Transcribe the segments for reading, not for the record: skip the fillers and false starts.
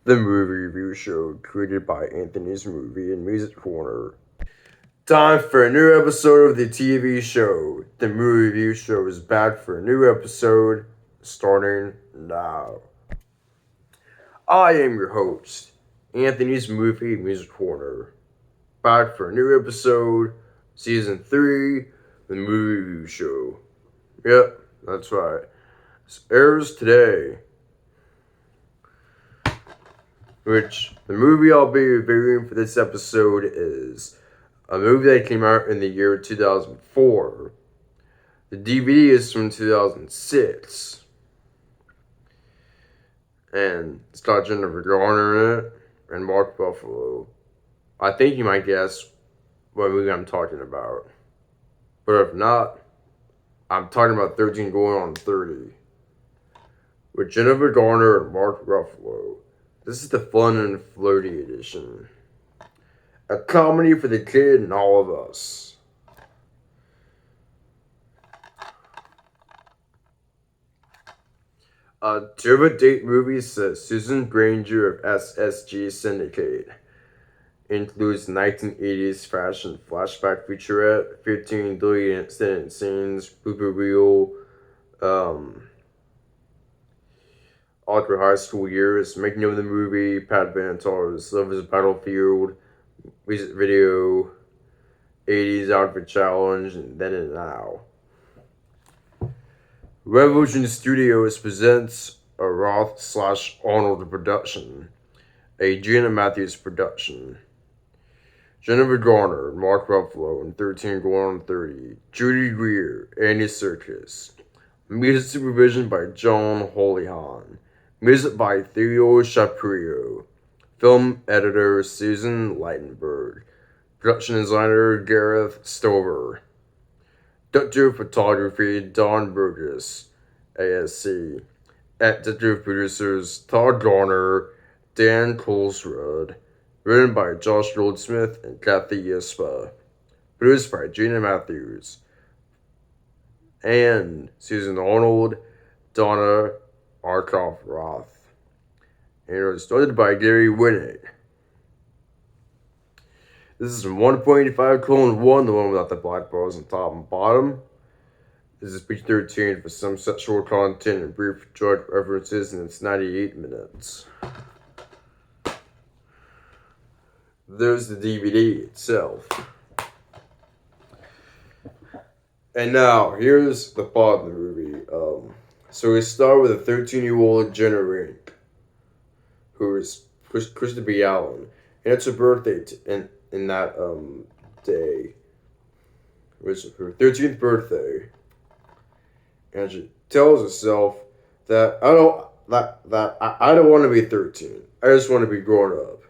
the movie review show created by Anthony's Movie and Music Corner. Time for a new episode of the TV show. The movie review show is back for a new episode starting now. I am your host, Anthony's Movie and Music Corner. Back for a new episode, season 3, the movie review show. Yep, that's right. This airs today. Which the movie I'll be reviewing for this episode is a movie that came out in the year 2004. The DVD is from 2006. And it's got Jennifer Garner in it and Mark Ruffalo. I think you might guess what movie I'm talking about. But if not, I'm talking about 13 Going on 30. With Jennifer Garner and Mark Ruffalo. This is the fun and flirty edition. A comedy for the kid and all of us. To date movie says Susan Granger of SSG Syndicate. Includes 1980s fashion flashback featurette, 15 deleted incident scenes, blooper reel, awkward high school years, making of the movie, Pat Benatar's Love is a Battlefield, music video, 80s outfit challenge, and then and now. Revolution Studios presents a Roth/Arnold production, a Gina Matthews production. Jennifer Garner, Mark Ruffalo, and 13 Going on 30. Judy Greer, Andy Serkis. Music supervision by John Holihan. Music by Theo Shapiro. Film editor Susan Leitenberg. Production designer Gareth Stover. Director of photography Don Burgess, ASC. Executive producers Todd Garner, Dan Colesrud. Written by Josh Goldsmith and Kathy Yespa. Produced by Gina Matthews and Susan Arnold, Donna Arkoff Roth. And it was started by Gary Winnick. This is from 1.85:1, the one without the black bars on top and bottom. This is PG-13 for some sexual content and brief drug references, and it's 98 minutes. There's the DVD itself. And now, here's the plot of the movie. So we start with a 13-year-old Jenna Rink, who is Krista B. Allen. And it's her birthday in that day. It was her 13th birthday. And she tells herself that I don't want to be 13. I just want to be grown up.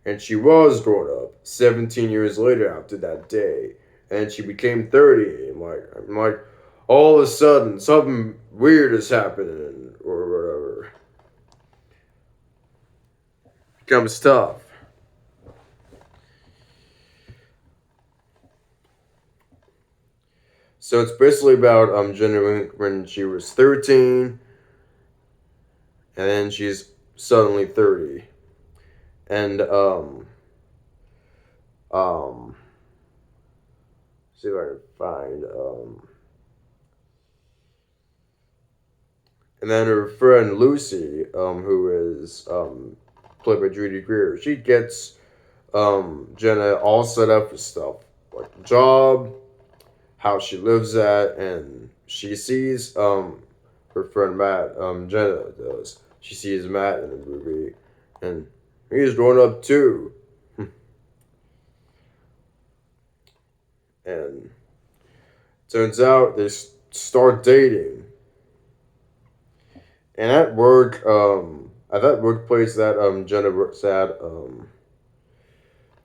And she was grown up 17 years later after that day. And she became 30. And I'm like, all of a sudden, something weird is happening, or whatever. Becomes tough. So it's basically about Jenna when she was 13. And then she's suddenly 30. And, see if I can find, and then her friend Lucy, who is, played by Judy Greer, she gets, Jenna all set up for stuff, like the job, how she lives at, and she sees, her friend Matt, Jenna does, she sees Matt in the movie, and he's grown up too. And turns out they start dating. And at work, at that workplace that Jenna works at,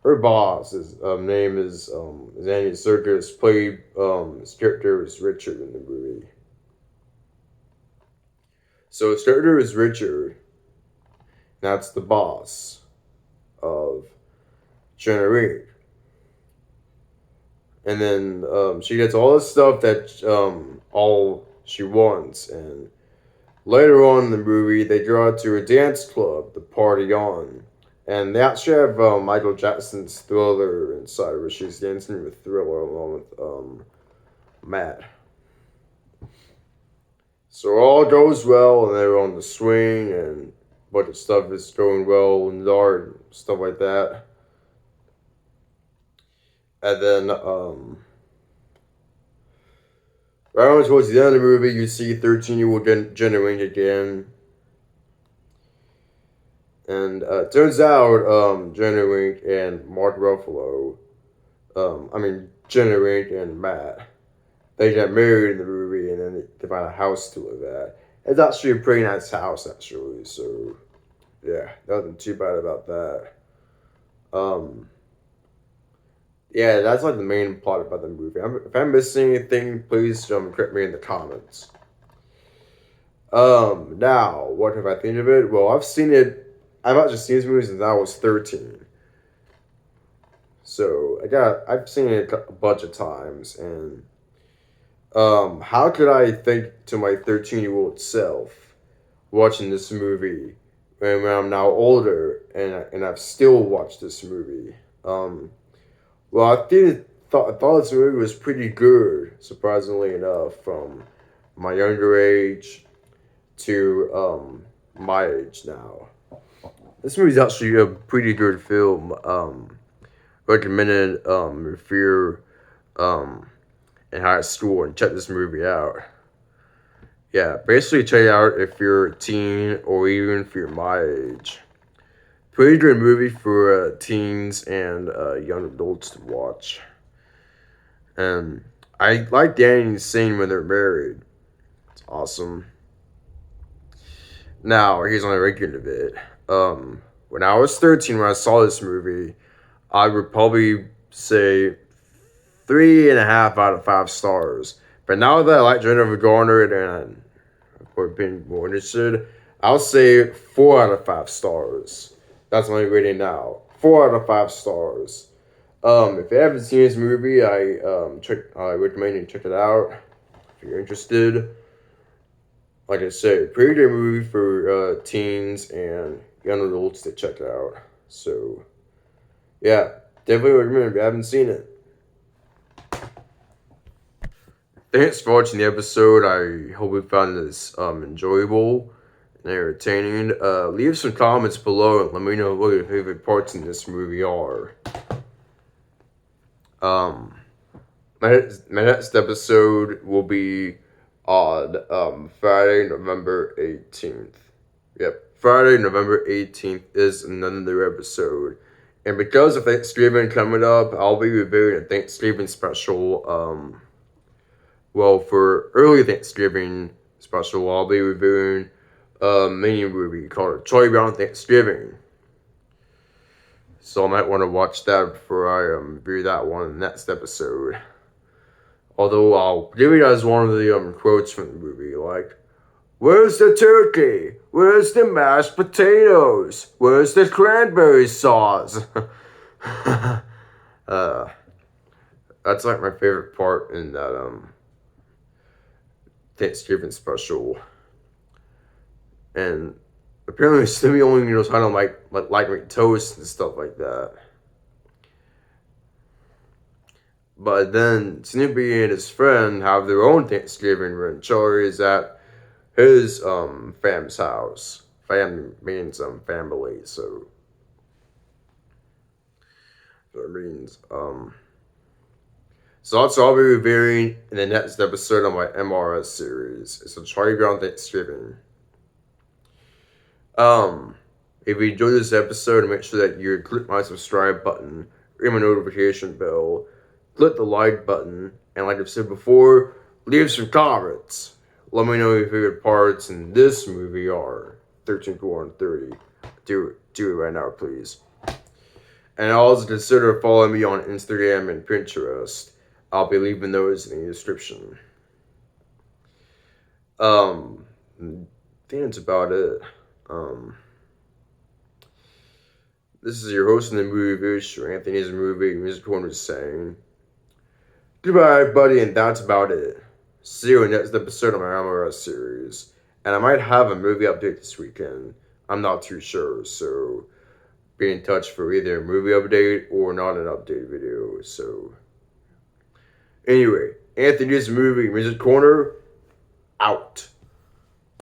her boss, his name is Andy Serkis, played his character is Richard in the movie. So his character is Richard. That's the boss of Jenna Reed. And then she gets all the stuff that all she wants, and Later on in the movie, they go out to a dance club to party on. And they actually have Michael Jackson's Thriller inside, where she's dancing with Thriller along with Matt. So all goes well, and they're on the swing, and a bunch of stuff is going well, and art, stuff like that. And then, right on towards the end of the movie, you see 13-year-old Jenny again. And it turns out Jenny Wink and Mark Ruffalo, Jenny Wink and Matt, they get married in the movie, and then they find a house to live at. It's actually a pretty nice house, actually. So, yeah, nothing too bad about that. Yeah, that's like the main plot about the movie. If I'm missing anything, please correct me in the comments. Now, what have I think of it? Well, I've actually seen this movie since I was 13. So I've seen it a bunch of times, and how could I think to my 13-year-old self watching this movie when I'm now older and I've still watched this movie? Well, I thought this movie was pretty good, surprisingly enough, from my younger age to my age now. This movie's actually a pretty good film. Recommended if you're in high school and check this movie out. Yeah, basically check it out if you're a teen or even if you're my age. Pretty good movie for teens and young adults to watch. And I like Danny's scene when they're married. It's awesome. Now, here's on the regular bit. When I was 13, when I saw this movie, I would probably say 3.5 out of 5 stars. But now that I like Jennifer Garner and I've been more interested, I'll say 4 out of 5 stars. That's my rating now. 4 out of 5 stars. If you haven't seen this movie, I recommend you check it out if you're interested. Like I said, pretty good movie for teens and young adults to check out. So, yeah, definitely recommend if you haven't seen it. Thanks for watching the episode. I hope you found this enjoyable and entertaining. Leave some comments below and let me know what your favorite parts in this movie are. My next episode will be on Friday, November 18th. Yep, Friday, November 18th is another episode. And because of Thanksgiving coming up, I'll be reviewing a Thanksgiving special. Well, for early Thanksgiving special, I'll be reviewing a mini movie called Charlie Brown Thanksgiving. So I might want to watch that before I review that one in the next episode. Although I'll give you guys one of the quotes from the movie, like, "Where's the turkey? Where's the mashed potatoes? Where's the cranberry sauce?" That's like my favorite part in that Thanksgiving special. And apparently Stimmy only knows how to make toast and stuff like that. But then Snoopy and his friend have their own Thanksgiving when Charlie is at his fam's house. Fam means family, so that means so that's all I'll be reviewing in the next episode of my MRS series. It's a Charlie Brown Thanksgiving. If you enjoyed this episode, make sure that you click my subscribe button, ring my notification bell, click the like button, and like I've said before, leave some comments. Let me know your favorite parts in this movie are 13, 4, and 30. Do it right now, please. And also consider following me on Instagram and Pinterest. I'll be leaving those in the description. I think that's about it. This is your host in the movie review show, Anthony's Movie Music Corner, saying goodbye, everybody, and that's about it. See you in the next episode of my MRS series. And I might have a movie update this weekend. I'm not too sure. So be in touch for either a movie update or not an update video. So anyway, Anthony's Movie Music Corner out.